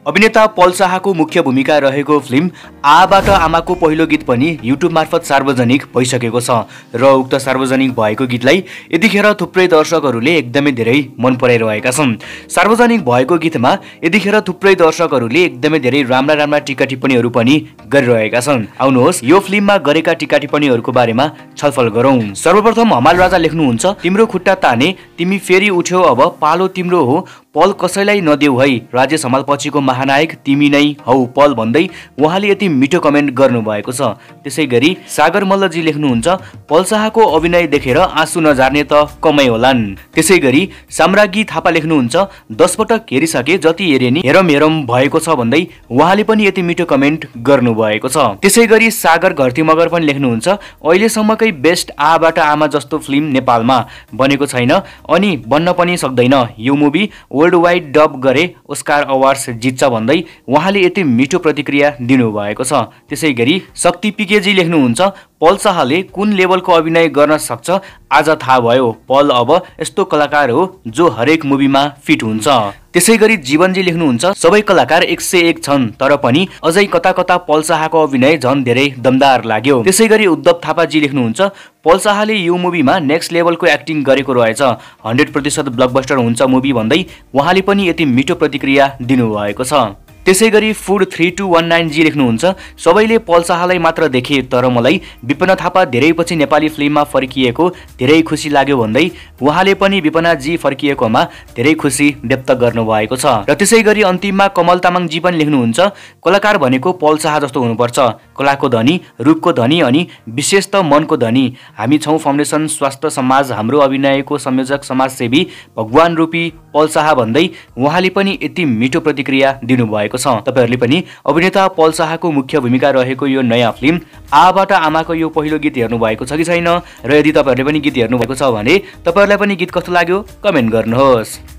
अभिनेता पल शाहको मुख्य भूमिका रहेको फिल्म आबाट आमाको पहिलो गीत पनि युट्युब मार्फत सार्वजनिक भइसकेको छ र उक्त सार्वजनिक भएको गीतलाई यतिखेर थुप्रै दर्शकहरूले एकदमै धेरै मन पराइरहेका छन्। सार्वजनिक भएको गीतमा यतिखेर थुप्रै दर्शकहरूले एकदमै धेरै राम्रा टीका टिप्पणीहरू पनि गरिरहेका छन्। आउनुहोस् यो फिल्ममा गरेका टीका टिप्पणीहरूको बारेमा छलफल गरौँ। सर्वप्रथम हमाल राजा लेख्नुहुन्छ, तिम्रो खुट्टा ताने तिमी फेरि उठ्यौ, अब पालो तिम्रो हो, पल कसैलाई नदेऊ है, राज्य सम्हालपछिको महानायक तिमी नै हौ पल भन्दै उहाँले यति मिठो कमेन्ट गर्नुभएको छ। त्यसै गरी सागर मल्लजी लेख्नुहुन्छ, पल शाहको अभिनय देखेर आँसु नझार्ने त कमै होलान्। त्यसै गरी साम्राज्ञी थापा लेख्नुहुन्छ, 10 पटक हेरिसके जति हेरे नि हेरम हेरम भएको छ भन्दै उहाँले पनि यति मिठो कमेन्ट गर्नुभएको छ। त्यसै गरी सागर घरती मगर पनि लेख्नुहुन्छ, अहिलेसम्मकै बेस्ट आबाट आमा जस्तो फिल्म नेपालमा बनेको छैन अनि बन्न पनि सक्दैन, यो मुभी वर्ल्ड वाइड डब गरे ओस्कार अवार्ड्स जित्छ भन्दै उहाँले यति मिठो प्रतिक्रिया दिनुभएको छ। त्यसै गरी शक्ति पिकेजी लेख्नुहुन्छ, पल शाहले कुन लेभलको अभिनय गर्न सक्छ आज थाहा भयो, पल अब यस्तो कलाकार हो जो हरेक मुभीमा फिट हुन्छ। त्यसै गरी जीवनजी लेख्नुहुन्छ, सबै कलाकार 101 छन् तर पनि अझै कता कता पल शाहको अभिनय झन् धेरै दमदार लाग्यो। त्यसै गरी उद्धव थापाजी लेख्नुहुन्छ, पल शाहले यो मुभीमा नेक्स्ट लेभलको एक्टिङ गरेको रहेछ, 100% ब्लकबस्टर हुन्छ मुभी भन्दै उहाँले पनि यति मिठो प्रतिक्रिया दिनुभएको छ। त्यसै गरी फुड 3219 जी लेख्नुहुन्छ, सबैले पल शाहलाई मात्र देखे तर मलाई विपना थापा धेरै पछि नेपाली फिल्ममा फर्किएको धेरै खुसी लाग्यो भन्दै उहाँले पनि विपना जी फर्किएकोमा धेरै खुसी व्यक्त गर्नुभएको छ। र त्यसै गरी अन्तिममा कमल तामाङ जी पनि लेख्नुहुन्छ, कलाकार भनेको पल शाह जस्तो हुनुपर्छ, कलाको धनी, रूपको धनी अनि विशेष त मनको धनी। हामी छौं फाउन्डेसन स्वास्थ्य समाज, हाम्रो अभिनयको संयोजक समाजसेवी भगवान रूपी पल शाह भन्दै उहाँले पनि यति मिठो प्रतिक्रिया दिनुभएको छ। तपाईहरुले पनि अभिनेता पल शाहको मुख्य भूमिका रहेको यो नयाँ फिल्म आबाट आमाको यो पहिलो गीत हेर्नु भएको छ कि छैन, र यदि तपाईहरुले पनि गीत हेर्नु भएको छ भने तपाईहरुलाई पनि गीत कस्तो लाग्यो कमेन्ट गर्नुहोस्।